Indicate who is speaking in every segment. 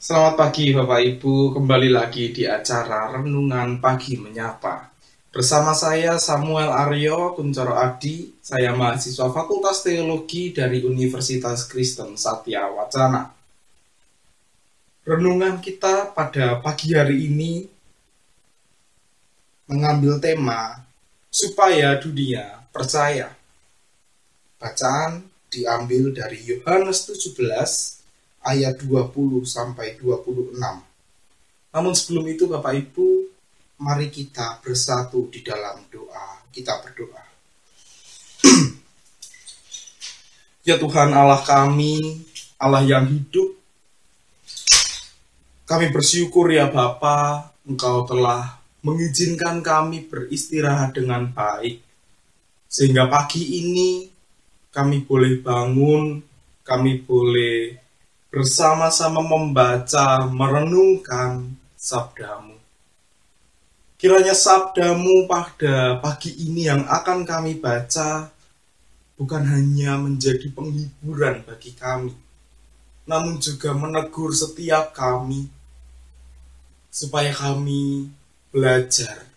Speaker 1: Selamat pagi Bapak Ibu, kembali lagi di acara Renungan Pagi Menyapa. Bersama saya Samuel Aryo Kuncoro Adi, saya mahasiswa Fakultas Teologi dari Universitas Kristen Satya Wacana. Renungan kita pada pagi hari ini mengambil tema supaya dunia percaya. Bacaan diambil dari Yohanes 17 ayat 20 sampai 26. Namun sebelum itu Bapak Ibu, mari kita bersatu di dalam doa. Kita berdoa. Ya Tuhan Allah kami, Allah yang hidup, kami bersyukur ya Bapa, Engkau telah mengizinkan kami beristirahat dengan baik. Sehingga pagi ini kami boleh bangun, kami boleh bersama-sama membaca, merenungkan sabdamu. Kiranya sabdamu pada pagi ini yang akan kami baca bukan hanya menjadi penghiburan bagi kami, namun juga menegur setiap kami, supaya kami belajar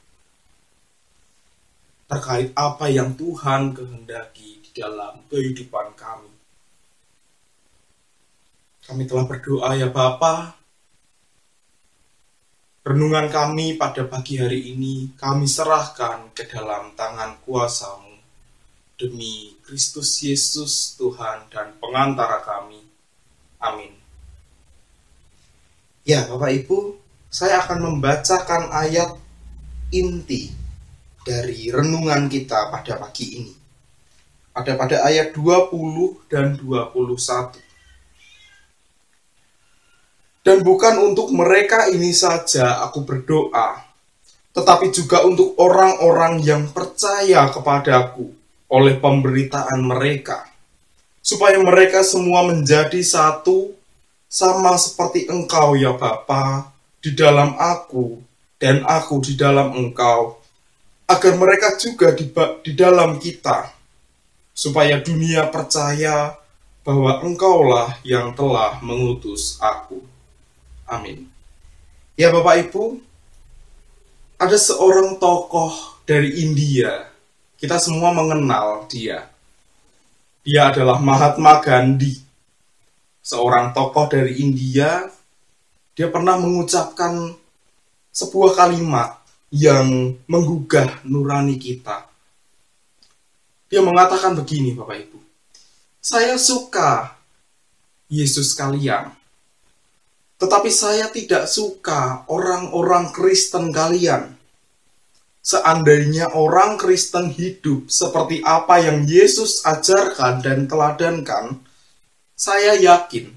Speaker 1: terkait apa yang Tuhan kehendaki di dalam kehidupan kami. Kami telah berdoa ya Bapa. Renungan kami pada pagi hari ini kami serahkan ke dalam tangan kuasa-Mu. Demi Kristus Yesus Tuhan dan pengantara kami. Amin. Ya Bapak Ibu, saya akan membacakan ayat inti dari renungan kita pada pagi ini. Ada pada ayat 20 dan 21. Dan bukan untuk mereka ini saja aku berdoa, tetapi juga untuk orang-orang yang percaya kepadaku oleh pemberitaan mereka, supaya mereka semua menjadi satu, sama seperti Engkau ya Bapa, di dalam aku dan aku di dalam Engkau, agar mereka juga di dalam kita, supaya dunia percaya bahwa Engkaulah yang telah mengutus aku. Amin. Ya Bapak Ibu, ada seorang tokoh dari India. Kita semua mengenal dia. Dia adalah Mahatma Gandhi. Seorang tokoh dari India. Dia pernah mengucapkan sebuah kalimat yang menggugah nurani kita. Dia mengatakan begini Bapak Ibu. Saya suka Yesus kalian, tetapi saya tidak suka orang-orang Kristen kalian. Seandainya orang Kristen hidup seperti apa yang Yesus ajarkan dan teladankan, saya yakin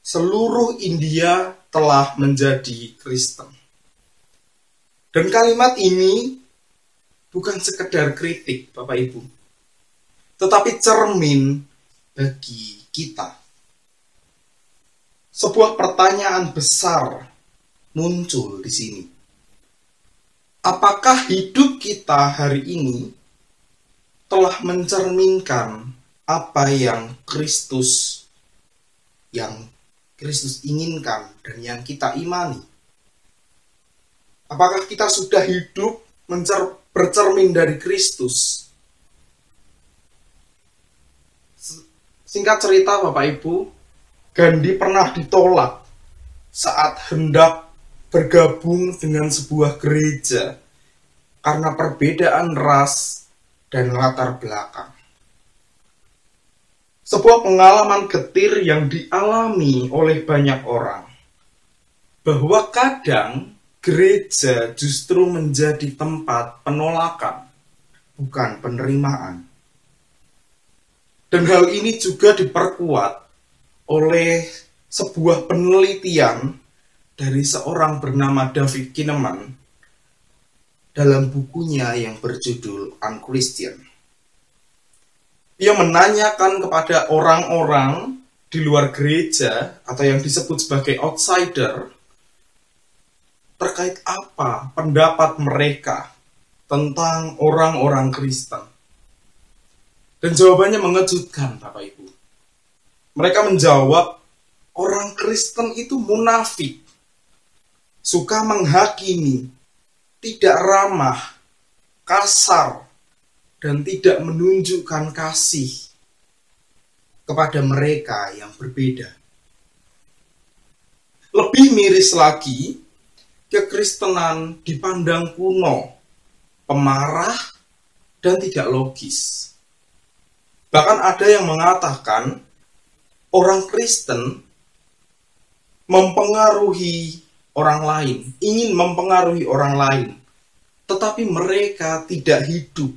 Speaker 1: seluruh India telah menjadi Kristen. Dan kalimat ini bukan sekedar kritik, Bapak Ibu, tetapi cermin bagi kita. Sebuah pertanyaan besar muncul di sini. Apakah hidup kita hari ini telah mencerminkan apa yang Kristus inginkan dan yang kita imani? Apakah kita sudah hidup bercermin dari Kristus? Singkat cerita Bapak Ibu, Gandhi pernah ditolak saat hendak bergabung dengan sebuah gereja karena perbedaan ras dan latar belakang. Sebuah pengalaman getir yang dialami oleh banyak orang, bahwa kadang gereja justru menjadi tempat penolakan, bukan penerimaan. Dan hal ini juga diperkuat oleh sebuah penelitian dari seorang bernama David Kinnaman dalam bukunya yang berjudul Unchristian. Ia menanyakan kepada orang-orang di luar gereja atau yang disebut sebagai outsider terkait apa pendapat mereka tentang orang-orang Kristen. Dan jawabannya mengejutkan Bapak Ibu. Mereka menjawab, orang Kristen itu munafik, suka menghakimi, tidak ramah, kasar, dan tidak menunjukkan kasih kepada mereka yang berbeda. Lebih miris lagi, kekristenan dipandang kuno, pemarah, dan tidak logis. Bahkan ada yang mengatakan orang Kristen mempengaruhi orang lain, ingin mempengaruhi orang lain, tetapi mereka tidak hidup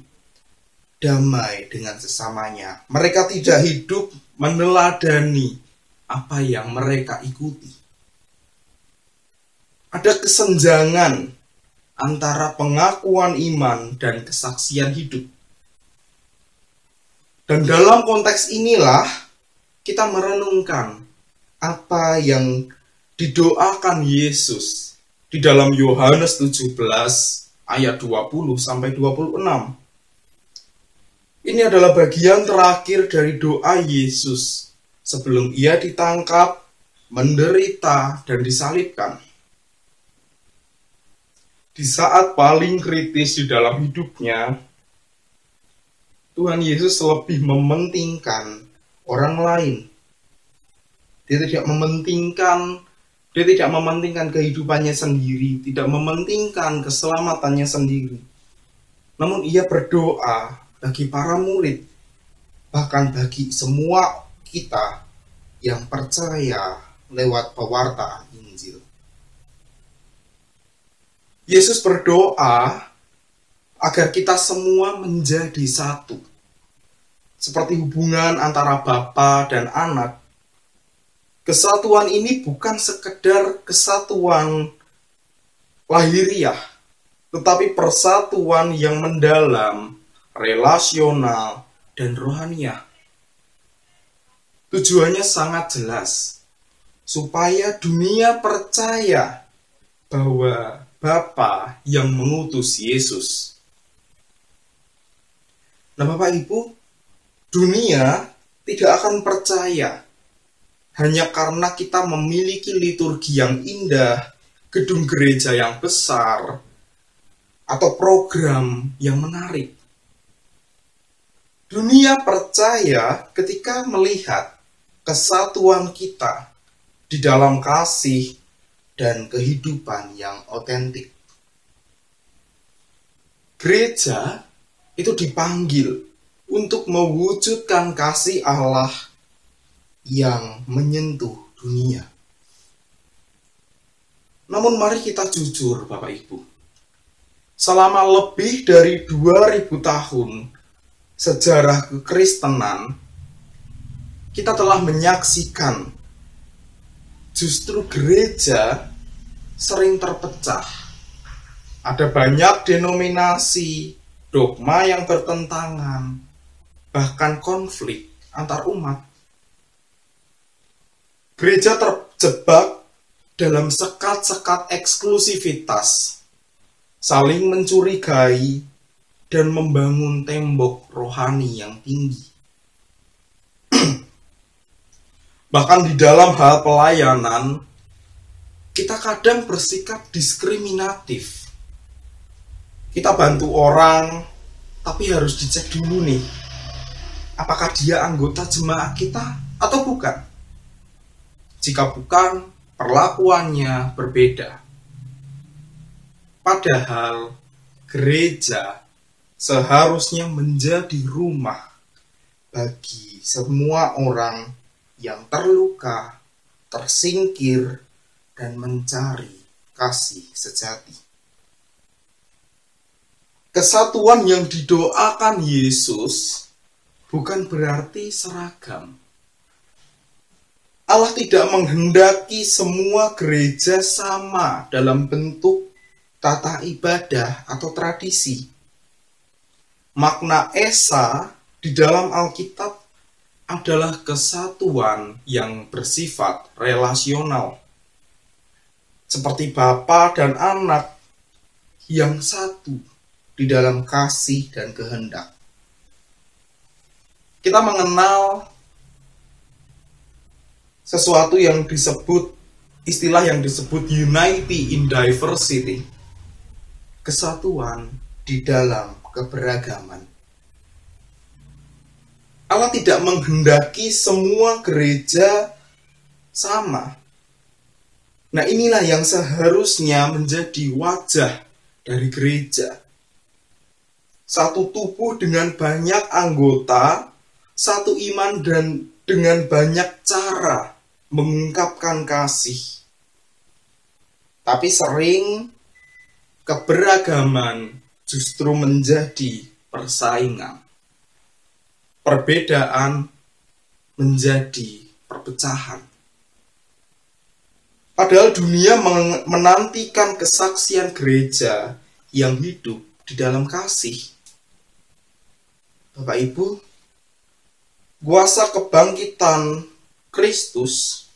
Speaker 1: damai dengan sesamanya. Mereka tidak hidup meneladani apa yang mereka ikuti. Ada kesenjangan antara pengakuan iman dan kesaksian hidup. Dan dalam konteks inilah kita merenungkan apa yang didoakan Yesus di dalam Yohanes 17 ayat 20 sampai 26. Ini adalah bagian terakhir dari doa Yesus sebelum ia ditangkap, menderita, dan disalibkan. Di saat paling kritis di dalam hidupnya, Tuhan Yesus lebih mementingkan orang lain. Dia tidak mementingkan kehidupannya sendiri, tidak mementingkan keselamatannya sendiri. Namun ia berdoa bagi para murid, bahkan bagi semua kita yang percaya lewat pewartaan Injil. Yesus berdoa agar kita semua menjadi satu. Seperti hubungan antara bapa dan anak. Kesatuan ini bukan sekedar kesatuan lahiriah, tetapi persatuan yang mendalam, relasional, dan rohaniah. Tujuannya sangat jelas, supaya dunia percaya bahwa Bapa yang mengutus Yesus. Nah, Bapak Ibu, dunia tidak akan percaya hanya karena kita memiliki liturgi yang indah, gedung gereja yang besar, atau program yang menarik. Dunia percaya ketika melihat kesatuan kita di dalam kasih dan kehidupan yang otentik. Gereja itu dipanggil untuk mewujudkan kasih Allah yang menyentuh dunia. Namun mari kita jujur, Bapak Ibu. Selama lebih dari 2000 tahun sejarah kekristenan, kita telah menyaksikan justru gereja sering terpecah. Ada banyak denominasi, dogma yang bertentangan, bahkan konflik antar umat. Gereja terjebak dalam sekat-sekat eksklusivitas, saling mencurigai, dan membangun tembok rohani yang tinggi. Bahkan di dalam hal pelayanan, kita kadang bersikap diskriminatif. Kita bantu orang, tapi harus dicek dulu nih, apakah dia anggota jemaat kita atau bukan. Jika bukan, perlakuannya berbeda. Padahal gereja seharusnya menjadi rumah bagi semua orang yang terluka, tersingkir, dan mencari kasih sejati. Kesatuan yang didoakan Yesus bukan berarti seragam. Allah tidak menghendaki semua gereja sama dalam bentuk tata ibadah atau tradisi. Makna esa di dalam Alkitab adalah kesatuan yang bersifat relasional. Seperti Bapa dan Anak yang satu di dalam kasih dan kehendak. Kita mengenal sesuatu yang disebut, istilah yang disebut unity in diversity, kesatuan di dalam keberagaman. Allah tidak menghendaki semua gereja sama. Nah, inilah yang seharusnya menjadi wajah dari gereja. Satu tubuh dengan banyak anggota, satu iman dan dengan banyak cara mengungkapkan kasih. Tapi sering keberagaman justru menjadi persaingan. Perbedaan menjadi perpecahan. Padahal dunia menantikan kesaksian gereja yang hidup di dalam kasih. Bapak Ibu, kuasa kebangkitan Kristus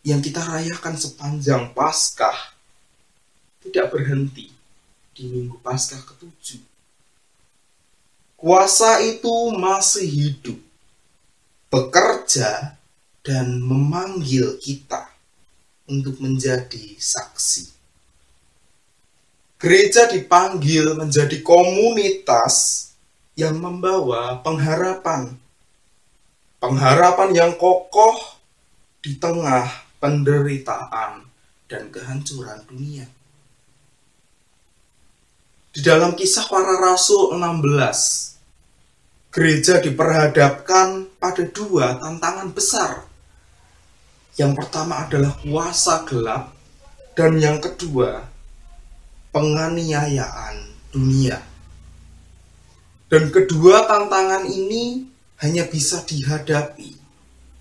Speaker 1: yang kita rayakan sepanjang Paskah tidak berhenti di Minggu Paskah ke-7. Kuasa itu masih hidup, bekerja, dan memanggil kita untuk menjadi saksi. Gereja dipanggil menjadi komunitas yang membawa pengharapan. Pengharapan yang kokoh di tengah penderitaan dan kehancuran dunia. Di dalam Kisah Para Rasul 16, gereja diperhadapkan pada dua tantangan besar. Yang pertama adalah kuasa gelap, dan yang kedua, penganiayaan dunia. Dan kedua tantangan ini hanya bisa dihadapi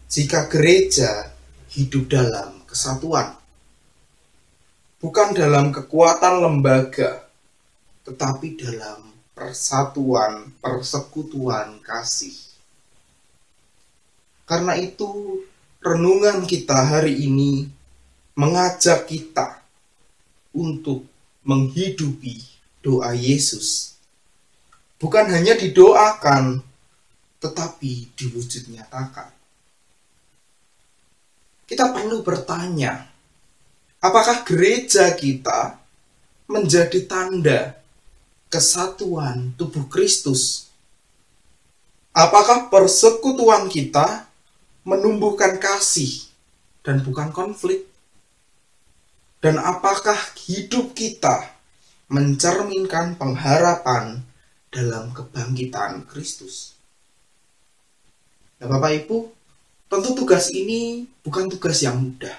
Speaker 1: jika gereja hidup dalam kesatuan. Bukan dalam kekuatan lembaga, tetapi dalam persatuan, persekutuan kasih. Karena itu, renungan kita hari ini mengajak kita untuk menghidupi doa Yesus. Bukan hanya didoakan, tetapi diwujud nyatakan. Kita perlu bertanya, apakah gereja kita menjadi tanda kesatuan tubuh Kristus? Apakah persekutuan kita menumbuhkan kasih dan bukan konflik? Dan apakah hidup kita mencerminkan pengharapan dalam kebangkitan Kristus? Nah, Bapak Ibu, tentu tugas ini bukan tugas yang mudah.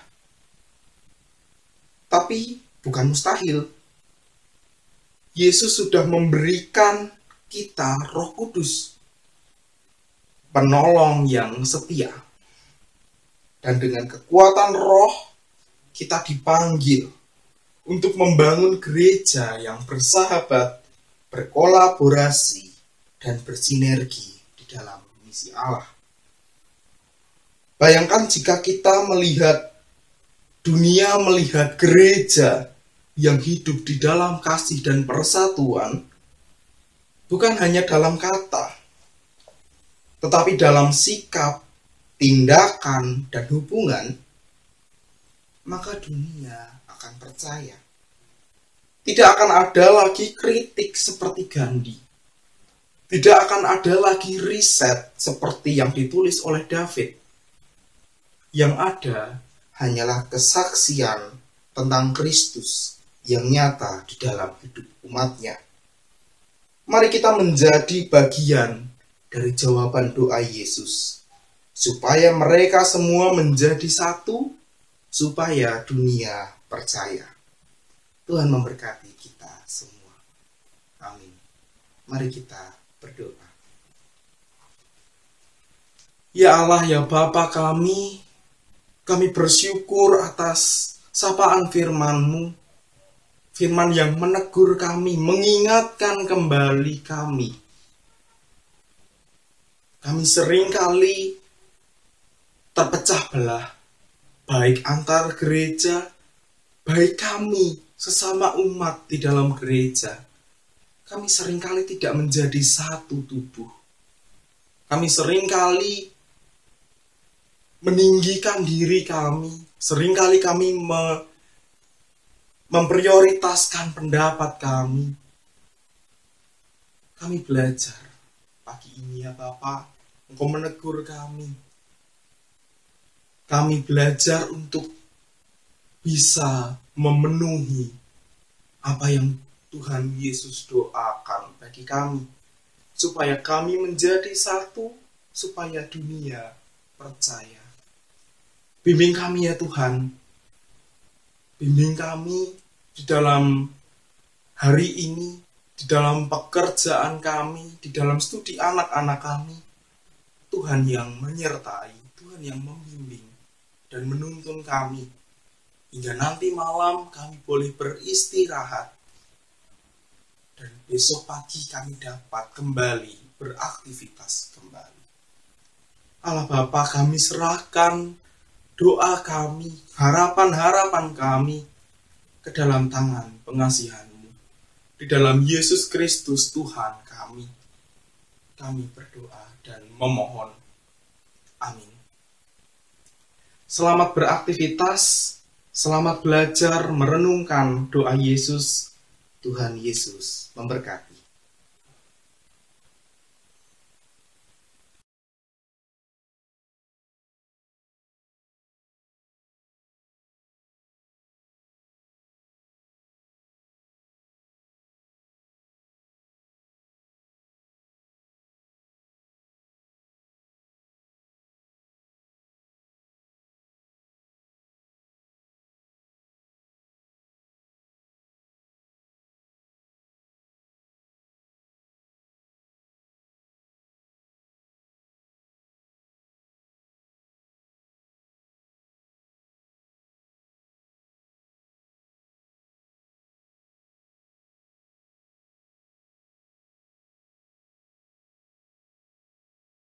Speaker 1: Tapi bukan mustahil. Yesus sudah memberikan kita Roh Kudus, penolong yang setia. Dan dengan kekuatan Roh, kita dipanggil untuk membangun gereja yang bersahabat, berkolaborasi, dan bersinergi di dalam misi Allah. Bayangkan jika kita melihat dunia, melihat gereja yang hidup di dalam kasih dan persatuan, bukan hanya dalam kata, tetapi dalam sikap, tindakan, dan hubungan, maka dunia akan percaya. Tidak akan ada lagi kritik seperti Gandhi. Tidak akan ada lagi riset seperti yang ditulis oleh David. Yang ada hanyalah kesaksian tentang Kristus yang nyata di dalam hidup umatnya. Mari kita menjadi bagian dari jawaban doa Yesus, supaya mereka semua menjadi satu, supaya dunia percaya. Tuhan memberkati kita semua. Amin. Mari kita berdoa. Ya Allah, ya Bapa kami bersyukur atas sapaan firman-Mu, firman yang menegur kami, mengingatkan kembali kami. Kami seringkali terpecah belah, baik antar gereja, baik kami sesama umat di dalam gereja. Kami seringkali tidak menjadi satu tubuh. Kami seringkali meninggikan diri kami. Seringkali kami memprioritaskan pendapat kami. Kami belajar pagi ini ya Bapa, Engkau menegur kami. Kami belajar untuk bisa memenuhi apa yang Tuhan Yesus doakan bagi kami. Supaya kami menjadi satu, supaya dunia percaya. Bimbing kami ya Tuhan. Bimbing kami di dalam hari ini, di dalam pekerjaan kami, di dalam studi anak-anak kami. Tuhan yang menyertai, Tuhan yang membimbing dan menuntun kami. Hingga nanti malam kami boleh beristirahat. Dan besok pagi kami dapat kembali beraktivitas kembali. Allah Bapa, kami serahkan doa kami, harapan-harapan kami ke dalam tangan pengasihan-Mu. Di dalam Yesus Kristus Tuhan kami berdoa dan memohon. Amin. Selamat beraktivitas, selamat belajar merenungkan doa Yesus. Tuhan Yesus memberkati.